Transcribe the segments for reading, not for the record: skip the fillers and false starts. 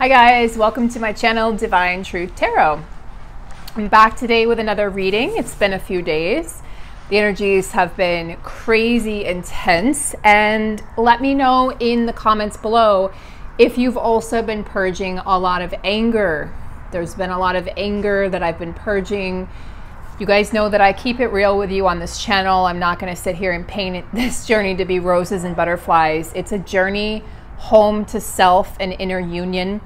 Hi guys, welcome to my channel, Divine Truth Tarot. I'm back today with another reading. It's been a few days. The energies have been crazy intense, and let me know in the comments below if you've also been purging a lot of anger. There's been a lot of anger that I've been purging. You guys know that I keep it real with you on this channel. I'm not going to sit here and paint this journey to be roses and butterflies. It's a journey home to self and inner union.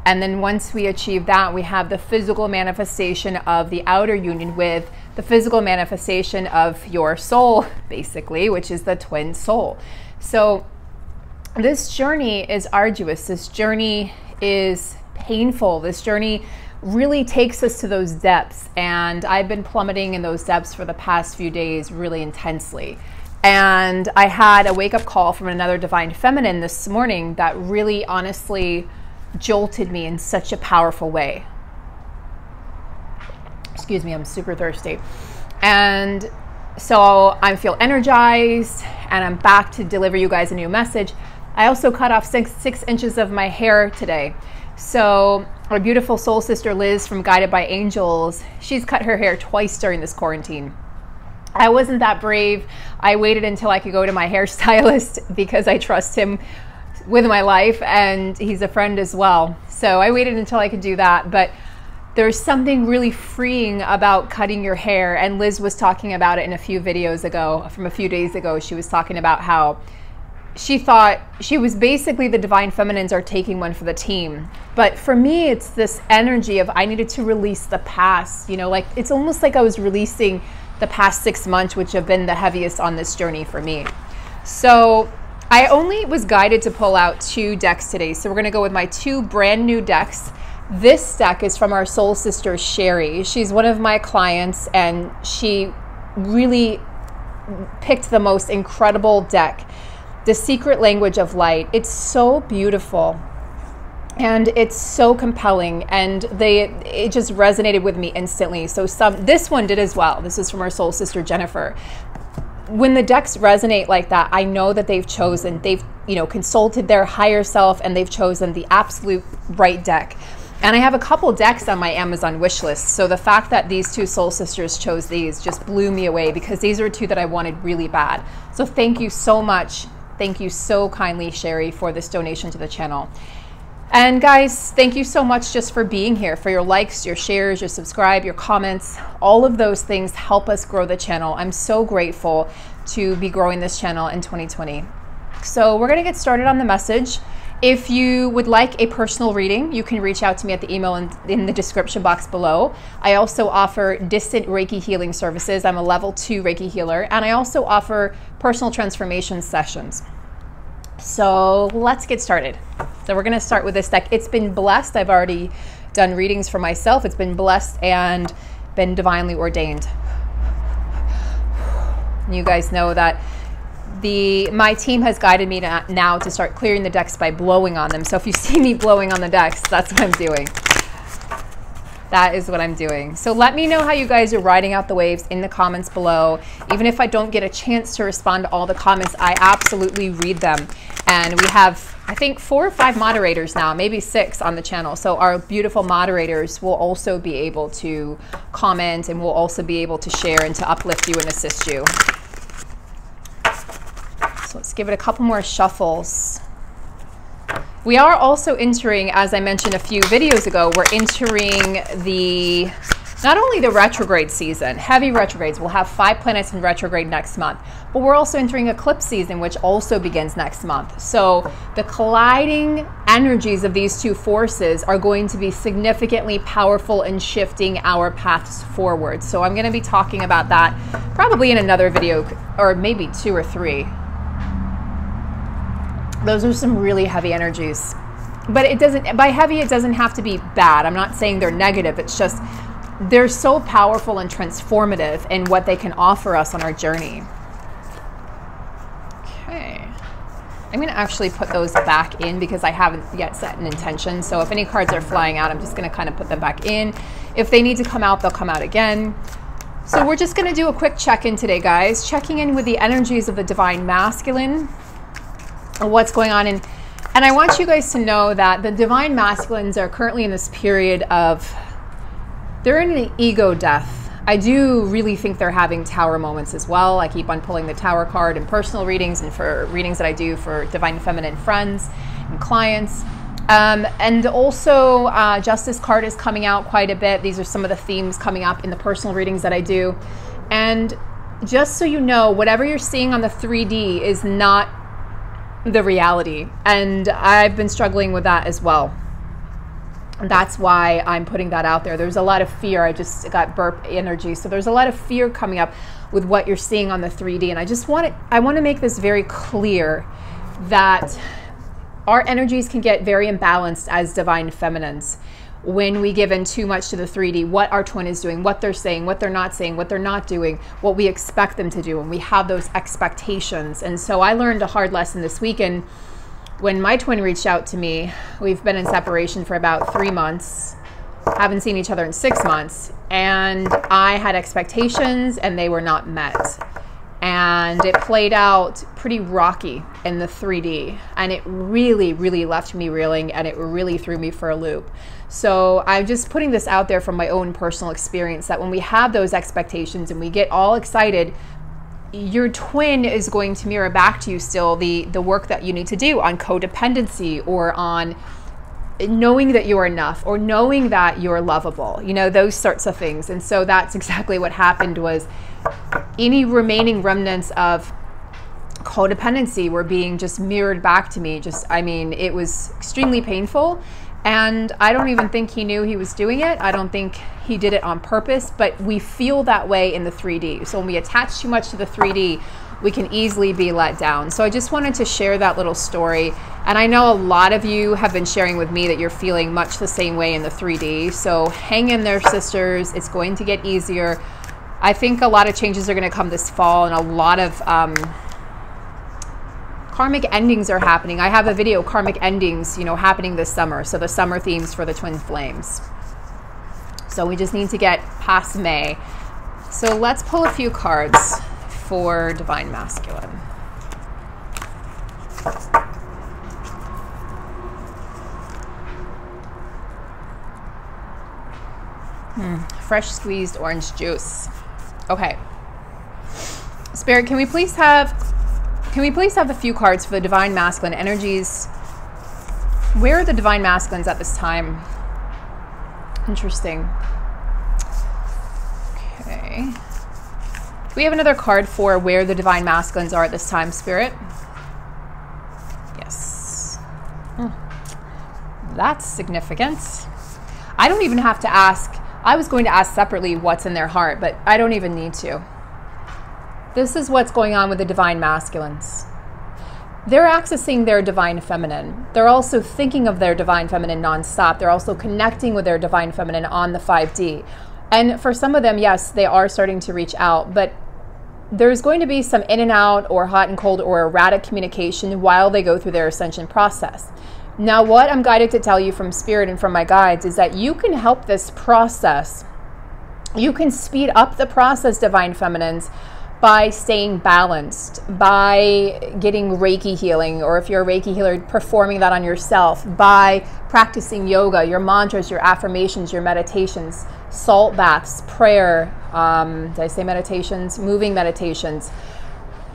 And then once we achieve that, we have the physical manifestation of the outer union with the physical manifestation of your soul, basically, which is the twin soul. So this journey is arduous. This journey is painful. This journey really takes us to those depths. And I've been plummeting in those depths for the past few days really intensely. And I had a wake-up call from another divine feminine this morning that really honestly jolted me in such a powerful way. Excuse me, I'm super thirsty. And so I feel energized and I'm back to deliver you guys a new message. I also cut off six inches of my hair today. So our beautiful soul sister Liz from Guided by Angels, she's cut her hair twice during this quarantine. I wasn't that brave. I waited until I could go to my hairstylist because I trust him with my life and he's a friend as well. So I waited until I could do that. But there's something really freeing about cutting your hair. And Liz was talking about it in a few videos ago, from a few days ago. She was talking about how she thought she was basically the divine feminines are taking one for the team. But for me, it's this energy of I needed to release the past. You know, like it's almost like I was releasing the past 6 months, which have been the heaviest on this journey for me. So I only was guided to pull out 2 decks today. So we're going to go with my 2 brand new decks. This deck is from our soul sister, Sherry. She's one of my clients and she really picked the most incredible deck, The Secret Language of Light. It's so beautiful and it's so compelling and it just resonated with me instantly. So this one did as well. This is from our soul sister, Jennifer. When the decks resonate like that, I know that they've consulted their higher self and they've chosen the absolute right deck. And I have a couple decks on my Amazon wish list. So the fact that these 2 soul sisters chose these just blew me away because these are 2 that I wanted really bad. So thank you so much. Thank you so kindly, Sherry, for this donation to the channel. And guys, thank you so much just for being here, for your likes, your shares, your subscribe, your comments. All of those things help us grow the channel. I'm so grateful to be growing this channel in 2020. So we're going to get started on the message. If you would like a personal reading, you can reach out to me at the email in the description box below. I also offer distant Reiki healing services. I'm a level 2 Reiki healer, and I also offer personal transformation sessions. So let's get started. So we're going to start with this deck. It's been blessed. I've already done readings for myself. It's been blessed and been divinely ordained. You guys know that my team has guided me now to start clearing the decks by blowing on them. So if you see me blowing on the decks, that's what I'm doing. That is what I'm doing. So let me know how you guys are riding out the waves in the comments below. Even if I don't get a chance to respond to all the comments, I absolutely read them. And we have, I think, 4 or 5 moderators now, maybe 6 on the channel. So our beautiful moderators will also be able to comment and will also be able to share and to uplift you and assist you. So let's give it a couple more shuffles. We are also entering, as I mentioned a few videos ago, we're entering not only the retrograde season, heavy retrogrades. We'll have 5 planets in retrograde next month, but we're also entering eclipse season, which also begins next month. So the colliding energies of these 2 forces are going to be significantly powerful in shifting our paths forward. So I'm going to be talking about that probably in another video, or maybe 2 or 3. Those are some really heavy energies, but by heavy, it doesn't have to be bad. I'm not saying they're negative. It's just, they're so powerful and transformative in what they can offer us on our journey. Okay. I'm going to actually put those back in because I haven't yet set an intention. So if any cards are flying out, I'm just going to kind of put them back in. If they need to come out, they'll come out again. So we're just going to do a quick check-in today, guys. Checking in with the energies of the divine masculine. What's going on in And I want you guys to know that the divine masculines are currently in this period of, they're in an ego death. I do really think they're having tower moments as well. I keep on pulling the tower card in personal readings and for readings that I do for divine feminine friends and clients. And also Justice card is coming out quite a bit. These are some of the themes coming up in the personal readings that I do. And just so you know, whatever you're seeing on the 3D is not the reality. And I've been struggling with that as well. And that's why I'm putting that out there. There's a lot of fear. I just got burp energy. So there's a lot of fear coming up with what you're seeing on the 3D. And I want to make this very clear that our energies can get very imbalanced as divine feminines when we give in too much to the 3D, what our twin is doing, what they're saying, what they're not doing, what we expect them to do, and we have those expectations. And so I learned a hard lesson this weekend when my twin reached out to me. We've been in separation for about 3 months, haven't seen each other in 6 months, and I had expectations and they were not met. And it played out pretty rocky in the 3D, and it really, really left me reeling, and it really threw me for a loop. So I'm just putting this out there from my own personal experience, that when we have those expectations and we get all excited, your twin is going to mirror back to you still the work that you need to do on codependency, or on knowing that you're enough, or knowing that you're lovable, you know, those sorts of things. And so that's exactly what happened. Was any remaining remnants of codependency were being just mirrored back to me. I mean, it was extremely painful. And I don't even think he knew he was doing it. I don't think he did it on purpose, but we feel that way in the 3D. So when we attach too much to the 3D, we can easily be let down. So I just wanted to share that little story. And I know a lot of you have been sharing with me that you're feeling much the same way in the 3D. So hang in there, sisters. It's going to get easier. I think a lot of changes are going to come this fall, and a lot of karmic endings are happening. I have a video, karmic endings, you know, happening this summer. So the summer themes for the twin flames. So we just need to get past May. So let's pull a few cards for divine masculine. Fresh squeezed orange juice. Okay. Spirit, can we please have a few cards for the divine masculine energies? Where are the divine masculines at this time? Interesting. Okay. Do we have another card for where the divine masculines are at this time, Spirit? Yes. That's significant. I don't even have to ask. I was going to ask separately what's in their heart, but I don't even need to. This is what's going on with the divine masculines. They're accessing their divine feminine. They're also thinking of their divine feminine nonstop. They're also connecting with their divine feminine on the 5D. And for some of them, yes, they are starting to reach out, but there's going to be some in and out, or hot and cold, or erratic communication while they go through their ascension process. Now, what I'm guided to tell you from Spirit and from my guides is that you can help this process. You can speed up the process, divine feminines, by staying balanced, by getting Reiki healing, or if you're a Reiki healer, performing that on yourself, by practicing yoga, your mantras, your affirmations, your meditations, salt baths, prayer, did I say meditations? Moving meditations,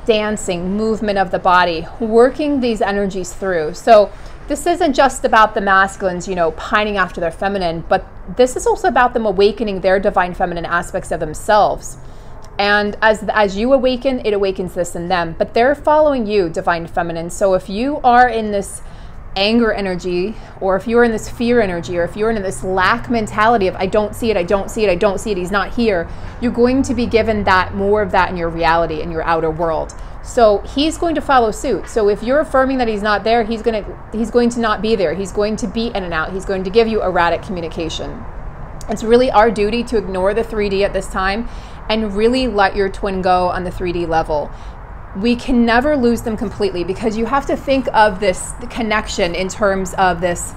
dancing, movement of the body, working these energies through. So this isn't just about the masculines, you know, pining after their feminine, but this is also about them awakening their divine feminine aspects of themselves. And as you awaken, it awakens this in them. But they're following you, divine feminine. So if you are in this anger energy, or if you're in this fear energy, or if you're in this lack mentality of I don't see it, I don't see it, I don't see it, he's not here, you're going to be given that, more of that in your reality, in your outer world. So he's going to follow suit. So if you're affirming that he's not there, he's going to not be there. He's going to be in and out. He's going to give you erratic communication. It's really our duty to ignore the 3D at this time and really let your twin go on the 3D level. We can never lose them completely, because you have to think of this connection in terms of this.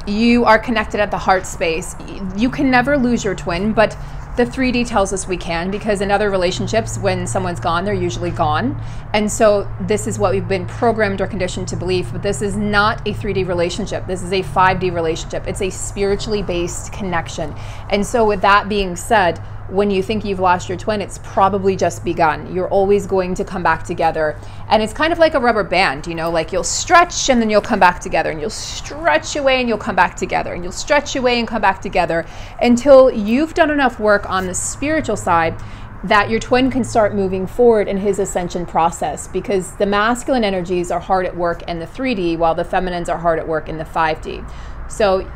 You are connected at the heart space. You can never lose your twin, but the 3D tells us we can, because in other relationships, when someone's gone, they're usually gone. And so this is what we've been programmed or conditioned to believe, but this is not a 3D relationship. This is a 5D relationship. It's a spiritually based connection. And so with that being said, when you think you've lost your twin, it's probably just begun. You're always going to come back together. And it's kind of like a rubber band, you know, like you'll stretch and then you'll come back together, and you'll stretch away and you'll come back together, and you'll stretch away and come back together until you've done enough work on the spiritual side that your twin can start moving forward in his ascension process, because the masculine energies are hard at work in the 3D while the feminines are hard at work in the 5D. So,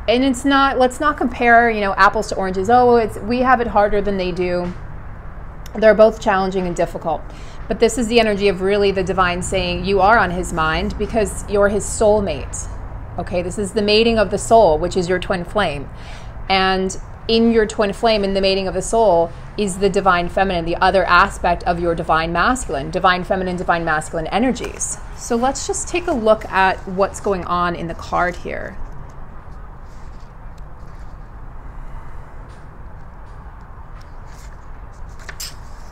and it's not, let's not compare, you know, apples to oranges. Oh, we have it harder than they do. They're both challenging and difficult. But this is the energy of really the divine saying you are on his mind because you're his soulmate. Okay, this is the mating of the soul, which is your twin flame. And in your twin flame, in the mating of the soul, is the divine feminine, the other aspect of your divine masculine, divine feminine, divine masculine energies. So let's just take a look at what's going on in the card here.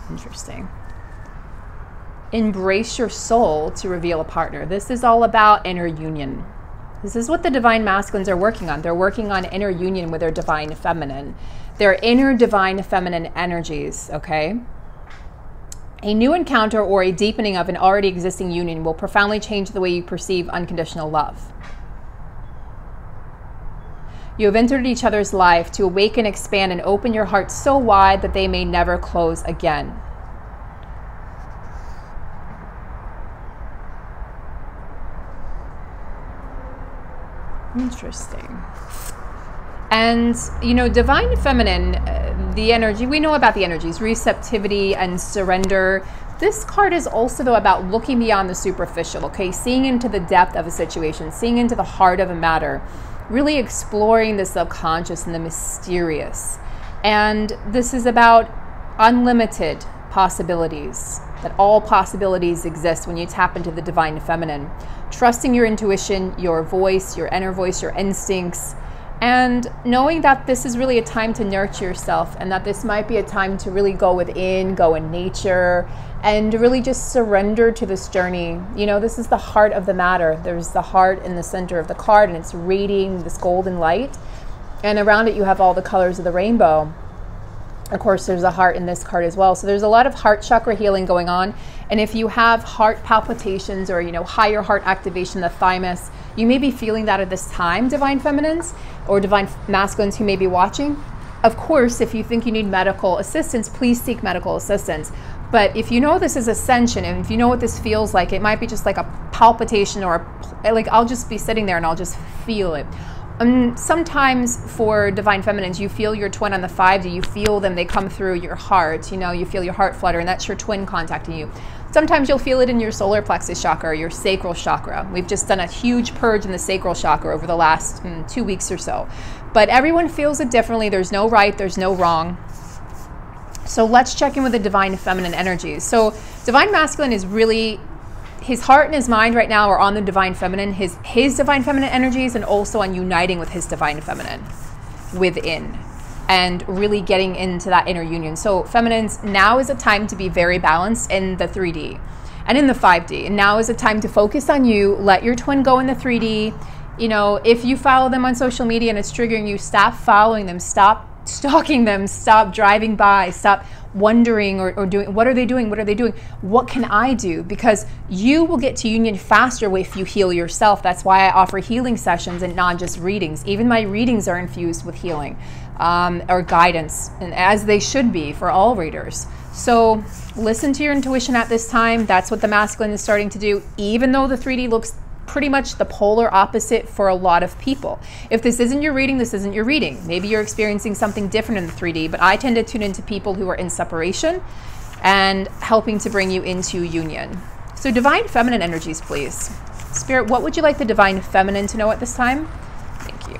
Interesting. Embrace your soul to reveal a partner. This is all about inner union. This is what the divine masculines are working on. They're working on inner union with their divine feminine. Their inner divine feminine energies, okay? A new encounter or a deepening of an already existing union will profoundly change the way you perceive unconditional love. You have entered each other's life to awaken, expand, and open your heart so wide that they may never close again. Interesting. And, you know, divine feminine, the energy, we know about the energies, receptivity and surrender. This card is also, though, about looking beyond the superficial, okay? Seeing into the depth of a situation, seeing into the heart of a matter, really exploring the subconscious and the mysterious. And this is about unlimited possibilities, that all possibilities exist when you tap into the divine feminine. Trusting your intuition, your voice, your inner voice, your instincts, and knowing that this is really a time to nurture yourself, and that this might be a time to really go within, go in nature, and really just surrender to this journey. You know, this is the heart of the matter. There's the heart in the center of the card, and it's radiating this golden light. And around it, you have all the colors of the rainbow. Of course, there's a heart in this card as well. So there's a lot of heart chakra healing going on. And if you have heart palpitations or, you know, higher heart activation, the thymus, you may be feeling that at this time, divine feminines or divine masculines who may be watching. Of course, if you think you need medical assistance, please seek medical assistance. But if you know this is ascension, and if you know what this feels like, it might be just like a palpitation, or like I'll just be sitting there and I'll just feel it. Sometimes for divine feminines, you feel your twin on the 5D, you feel them, they come through your heart, you know, you feel your heart flutter, and that's your twin contacting you. Sometimes you'll feel it in your solar plexus chakra or your sacral chakra. We've just done a huge purge in the sacral chakra over the last 2 weeks or so. But everyone feels it differently. There's no right, there's no wrong. So let's check in with the divine feminine energies. So divine masculine is really, his heart and his mind right now are on the divine feminine, his divine feminine energies, and also on uniting with his divine feminine within and really getting into that inner union. So feminines, now is a time to be very balanced in the 3D and in the 5D. And now is a time to focus on you. Let your twin go in the 3D. You know, if you follow them on social media and it's triggering you, stop following them, stop stalking them, stop driving by, stop wondering or doing, what are they doing? What are they doing? What can I do? Because you will get to union faster if you heal yourself. That's why I offer healing sessions and not just readings. Even my readings are infused with healing or guidance, and as they should be for all readers. So listen to your intuition at this time. That's what the masculine is starting to do, even though the 3D looks pretty much the polar opposite for a lot of people. If this isn't your reading, this isn't your reading. Maybe you're experiencing something different in the 3D, but I tend to tune into people who are in separation and helping to bring you into union. So divine feminine energies, please. Spirit, what would you like the divine feminine to know at this time? Thank you.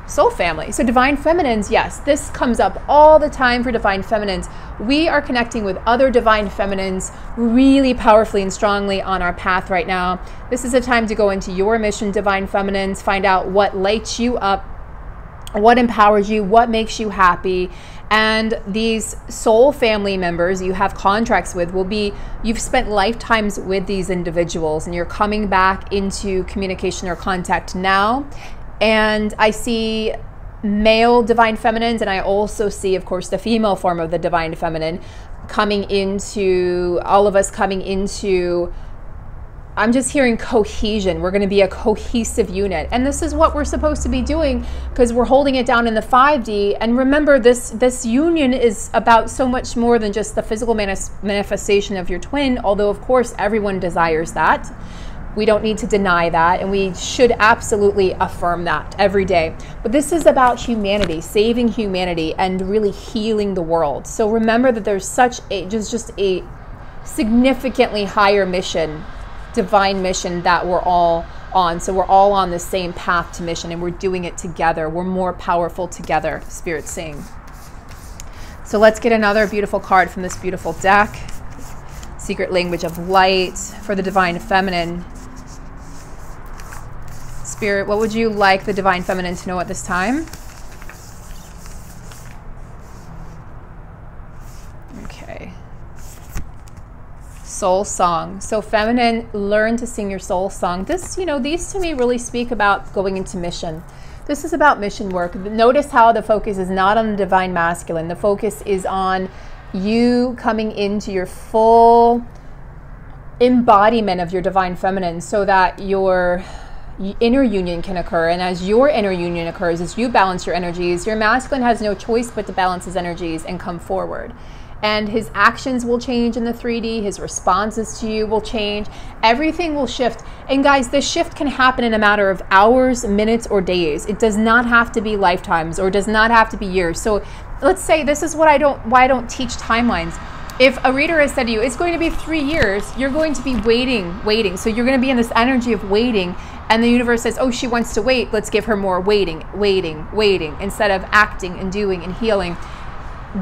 Soul family. So divine feminines, yes, this comes up all the time for divine feminines. We are connecting with other divine feminines really powerfully and strongly on our path right now. This is a time to go into your mission, divine feminines, find out what lights you up, what empowers you, what makes you happy. And these soul family members you have contracts with will be, you've spent lifetimes with these individuals and you're coming back into communication or contact now. And I see male divine feminines, and I also see, of course, the female form of the divine feminine coming into, all of us coming into, I'm just hearing cohesion. We're going to be a cohesive unit. And this is what we're supposed to be doing, because we're holding it down in the 5D. And remember, this union is about so much more than just the physical manifestation of your twin, although of course everyone desires that. We don't need to deny that, and we should absolutely affirm that every day. But this is about humanity, saving humanity, and really healing the world. So remember that there's such a just a significantly higher mission, divine mission, that we're all on. So we're all on the same path to mission, and we're doing it together. We're more powerful together, Spirit's saying. So let's get another beautiful card from this beautiful deck. Secret language of light for the divine feminine. Spirit, what would you like the divine feminine to know at this time? Okay. Soul song. So feminine, learn to sing your soul song. This, you know, these to me really speak about going into mission. This is about mission work. Notice how the focus is not on the divine masculine. The focus is on you coming into your full embodiment of your divine feminine, so that your inner union can occur. And as your inner union occurs, as you balance your energies, your masculine has no choice but to balance his energies and come forward. And his actions will change in the 3D. His responses to you will change. Everything will shift. And guys, this shift can happen in a matter of hours, minutes, or days. It does not have to be lifetimes, or does not have to be years. So let's say, this is what why I don't teach timelines. If a reader has said to you, it's going to be 3 years, you're going to be waiting. So you're going to be in this energy of waiting. And the universe says, oh, she wants to wait. Let's give her more waiting, instead of acting and doing and healing.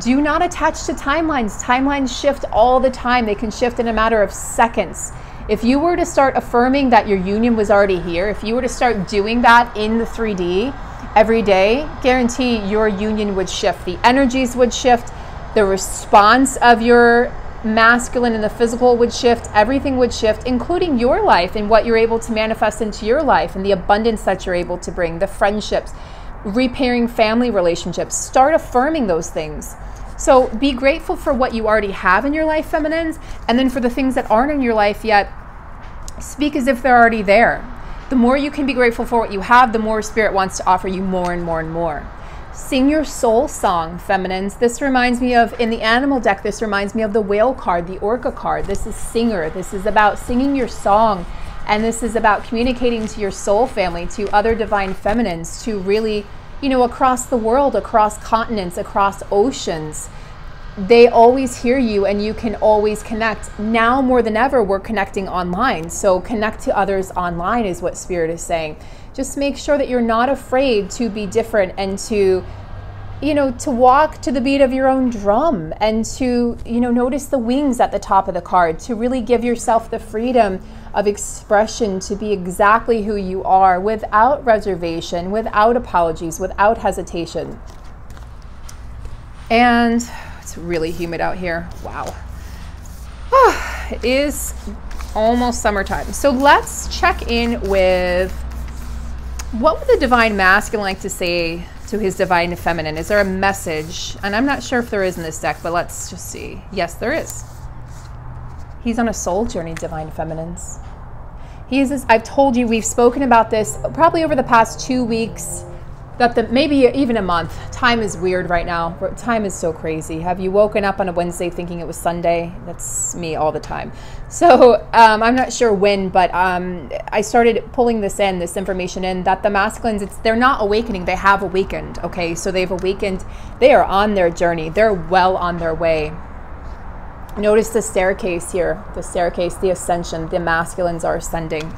Do not attach to timelines. Timelines shift all the time. They can shift in a matter of seconds. If you were to start affirming that your union was already here, if you were to start doing that in the 3D every day, guarantee your union would shift. The energies would shift. The response of your masculine and the physical would shift. Everything would shift, including your life and what you're able to manifest into your life, and the abundance that you're able to bring, the friendships, repairing family relationships. Start affirming those things. So be grateful for what you already have in your life, feminines, and then for the things that aren't in your life yet, speak as if they're already there. The more you can be grateful for what you have, the more Spirit wants to offer you more and more and more. Sing your soul song, feminines. This reminds me of, in the animal deck, this reminds me of the whale card, the orca card. This is singer. This is about singing your song. And this is about communicating to your soul family, to other divine feminines, to really, you know, across the world, across continents, across oceans. They always hear you, and you can always connect. Now more than ever, we're connecting online. So connect to others online is what Spirit is saying. Just make sure that you're not afraid to be different, and to, you know, to walk to the beat of your own drum, and to, you know, notice the wings at the top of the card, to really give yourself the freedom of expression, to be exactly who you are, without reservation, without apologies, without hesitation. And it's really humid out here. Wow. It is almost summertime. So let's check in with, what would the divine masculine like to say to his divine feminine? Is there a message? And I'm not sure if there is in this deck, but let's just see. Yes, there is. He's on a soul journey, divine feminines. He is this, I've told you, we've spoken about this probably over the past 2 weeks, that maybe even a month. Time is weird right now. Time is so crazy. Have you woken up on a Wednesday thinking it was Sunday? That's me all the time. So I'm not sure when, but I started pulling this information in, that the masculines, they're not awakening, they have awakened. Okay, so they've awakened. They are on their journey. They're well on their way. Notice the staircase here, the staircase, the ascension. The masculines are ascending.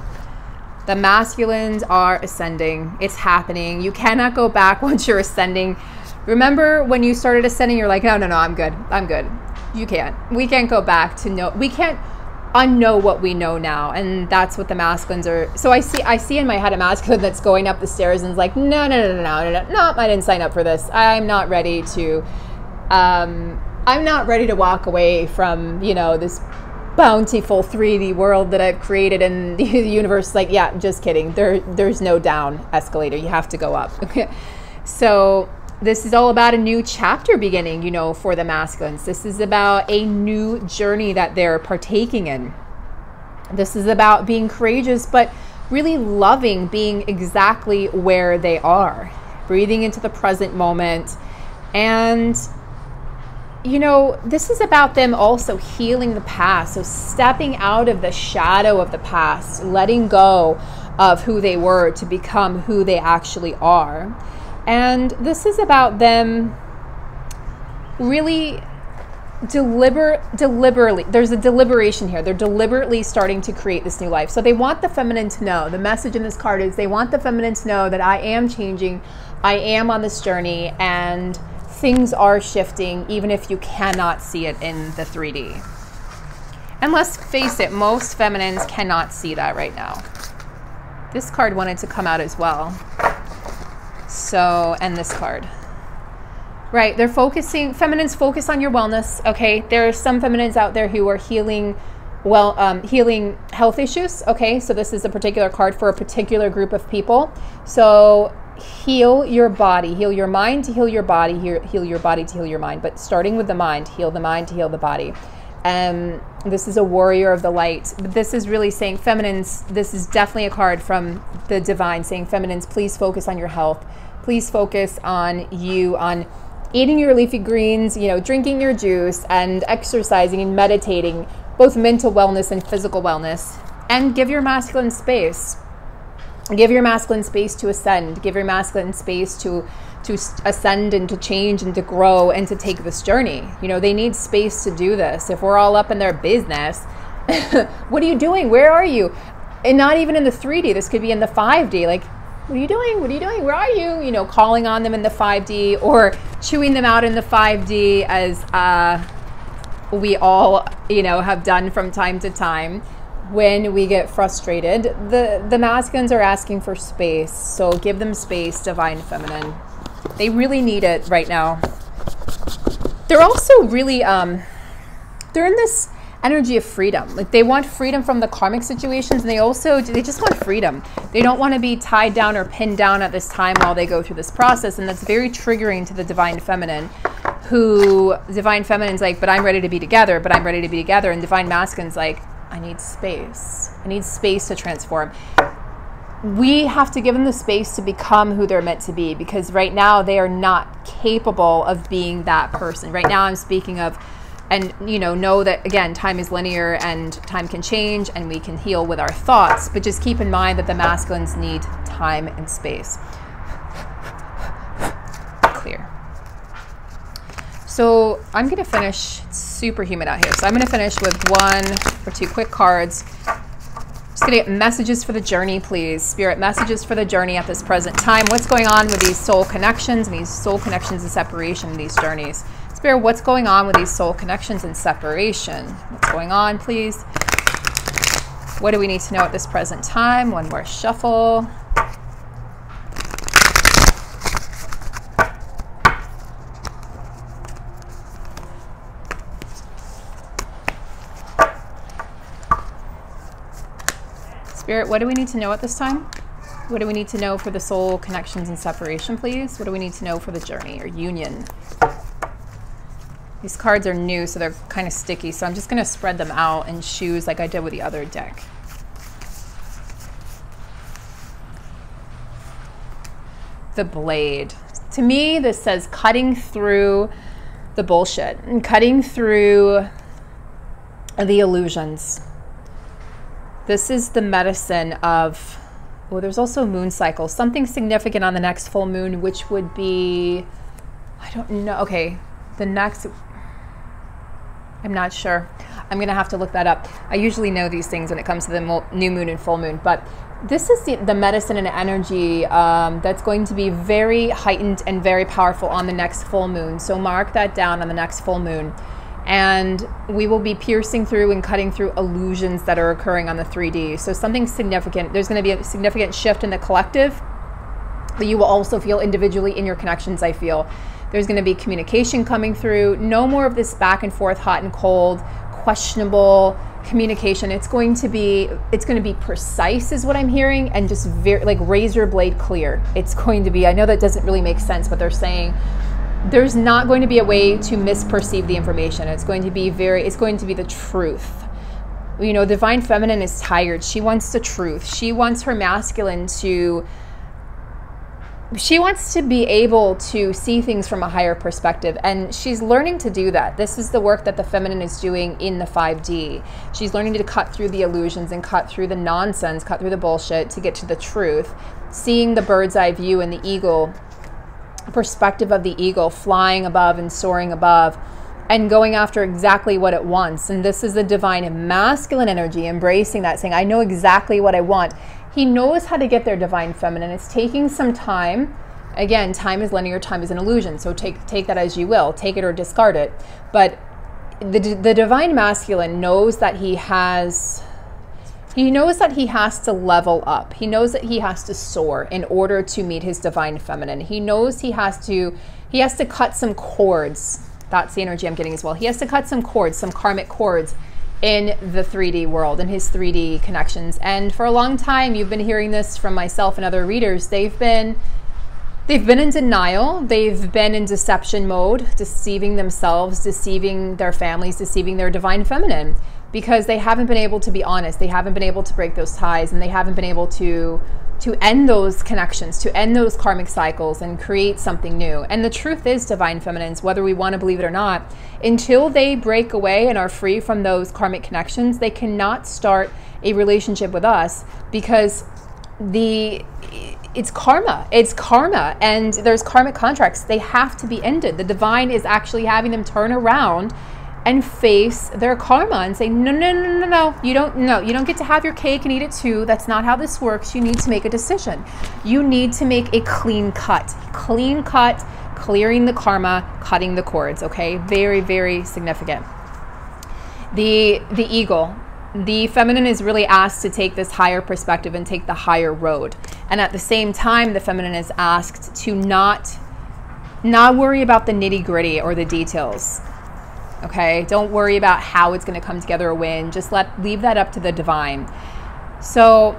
The masculines are ascending. It's happening. You cannot go back once you're ascending. Remember when you started ascending, you're like, no, I'm good. I'm good. You can't. We can't go back to no. We can't. unknow what we know now, and that's what the masculines are. So I see in my head a masculine that's going up the stairs and is like, no, I didn't sign up for this. I'm not ready to walk away from, you know, this bountiful 3D world that I've created, and the universe is like, yeah, just kidding. There's no down escalator. You have to go up. So this is all about a new chapter beginning, you know, for the masculines. This is about a new journey that they're partaking in. This is about being courageous, but really loving being exactly where they are, breathing into the present moment. And, you know, this is about them also healing the past. So stepping out of the shadow of the past, letting go of who they were to become who they actually are. And this is about them really deliberately, there's a deliberation here. They're deliberately starting to create this new life. So they want the feminine to know, the message in this card is they want the feminine to know that I am changing, I am on this journey, and things are shifting, even if you cannot see it in the 3D. And let's face it, most feminines cannot see that right now. This card wanted to come out as well. So, and this card. Right, they're focusing, feminines focus on your wellness, okay? There are some feminines out there who are healing, healing health issues, okay? So this is a particular card for a particular group of people. So heal your body, heal your mind to heal your body, heal your body to heal your mind. But starting with the mind to heal the body. This is a warrior of the light. But this is really saying, feminines, this is definitely a card from the divine saying, feminines, please focus on your health. Please focus on you, on eating your leafy greens, you know, drinking your juice and exercising and meditating, both mental wellness and physical wellness. And give your masculine space. Give your masculine space to ascend. Give your masculine space to ascend and to change and to grow and to take this journey. You know, they need space to do this. If we're all up in their business, what are you doing? Where are you? And not even in the 3D. This could be in the 5D. Like, what are you doing? What are you doing? Where are you? You know, calling on them in the 5D or chewing them out in the 5D, as we all, you know, have done from time to time. When we get frustrated, the masculines are asking for space. So give them space, divine feminine. They really need it right now. They're also really, they're in this energy of freedom. Like, they want freedom from the karmic situations, and they just want freedom. They don't want to be tied down or pinned down at this time while they go through this process. And that's very triggering to the divine feminine, who divine feminine's like, but I'm ready to be together, and divine masculine's like, I need space. I need space to transform. We have to give them the space to become who they're meant to be, because right now they are not capable of being that person. Right now I'm speaking of, and you know that, again, time is linear and time can change and we can heal with our thoughts, but just keep in mind that the masculines need time and space. Clear. So I'm going to finish, it's super humid out here, so I'm going to finish with 1 or 2 quick cards. Just going to get messages for the journey, please. Spirit, messages for the journey at this present time. What's going on with these soul connections and these soul connections and separation, these journeys? Spirit, what's going on with these soul connections and separation? What's going on, please? What do we need to know at this present time? 1 more shuffle. Spirit, what do we need to know at this time? What do we need to know for the soul connections and separation, please? What do we need to know for the journey or union? These cards are new, so they're kind of sticky, so I'm just going to spread them out and choose like I did with the other deck. The Blade. To me, this says cutting through the bullshit and cutting through the illusions. This is the medicine of, oh, there's also moon cycle, something significant on the next full moon, which would be, I don't know. Okay, the next, I'm not sure. I'm going to have to look that up. I usually know these things when it comes to the new moon and full moon, but this is the medicine and energy that's going to be very heightened and very powerful on the next full moon. So mark that down on the next full moon. And we will be piercing through and cutting through illusions that are occurring on the 3D. So something significant, there's going to be a significant shift in the collective, but you will also feel individually in your connections, I feel. There's going to be communication coming through. No more of this back and forth, hot and cold, questionable communication. It's going to be precise is what I'm hearing, and just very like razor blade clear. It's going to be, I know that doesn't really make sense, but they're saying there's not going to be a way to misperceive the information. It's going to be the truth. You know, divine feminine is tired. She wants the truth. She wants her masculine she wants to be able to see things from a higher perspective, and she's learning to do that. This is the work that the feminine is doing in the 5D. She's learning to cut through the illusions and cut through the nonsense, cut through the bullshit to get to the truth, seeing the bird's eye view and the eagle perspective of the eagle flying above and soaring above and going after exactly what it wants. And this is the divine masculine energy, embracing that, saying, I know exactly what I want. He knows how to get there, divine feminine. It's taking some time. Again, time is linear, time is an illusion. So take that as you will. Take it or discard it. But the divine masculine knows that he has to level up. He knows that he has to soar in order to meet his divine feminine. He knows he has to cut some cords. That's the energy I'm getting as well. He has to cut some cords, some karmic cords in the 3D world, in his 3D connections. And for a long time, you've been hearing this from myself and other readers. They've been in denial. They've been in deception mode, deceiving themselves, deceiving their families, deceiving their divine feminine, because they haven't been able to be honest. They haven't been able to break those ties, and they haven't been able to end those connections, to end those karmic cycles and create something new. And the truth is, divine feminines, whether we want to believe it or not, until they break away and are free from those karmic connections, they cannot start a relationship with us, because it's karma, and there's karmic contracts. They have to be ended. The divine is actually having them turn around and face their karma and say, no, you don't get to have your cake and eat it too. That's not how this works. You need to make a decision. You need to make a clean cut, clearing the karma, cutting the cords. Okay, very, very significant. The eagle, the feminine is really asked to take this higher perspective and take the higher road. And at the same time, the feminine is asked to not worry about the nitty gritty or the details. Okay, don't worry about how it's going to come together or when. Just leave that up to the divine. So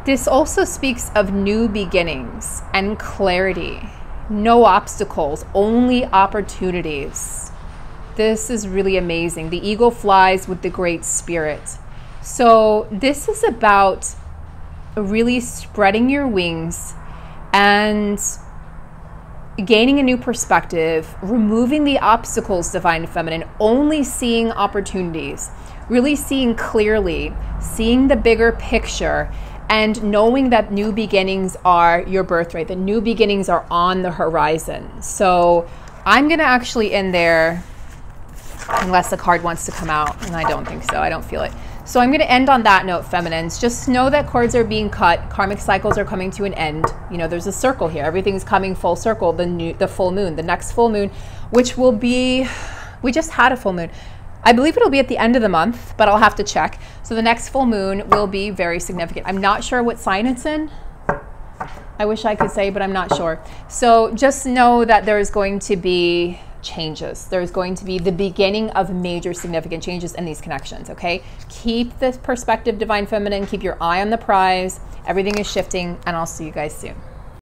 this also speaks of new beginnings and clarity. No obstacles, only opportunities. This is really amazing. The eagle flies with the great spirit. So this is about really spreading your wings and gaining a new perspective, removing the obstacles, divine feminine, only seeing opportunities, really seeing clearly, seeing the bigger picture, and knowing that new beginnings are your birthright. The new beginnings are on the horizon. So I'm going to actually end there, unless the card wants to come out, and I don't think so. I don't feel it. So I'm going to end on that note, feminines. Just know that cords are being cut. Karmic cycles are coming to an end. You know, there's a circle here. Everything's coming full circle. The full moon, the next full moon, which will be, we just had a full moon. I believe it'll be at the end of the month, but I'll have to check. So the next full moon will be very significant. I'm not sure what sign it's in. I wish I could say, but I'm not sure. So just know that there's going to be changes. There's going to be the beginning of major significant changes in these connections, okay? Keep this perspective, divine feminine. Keep your eye on the prize. Everything is shifting, and I'll see you guys soon.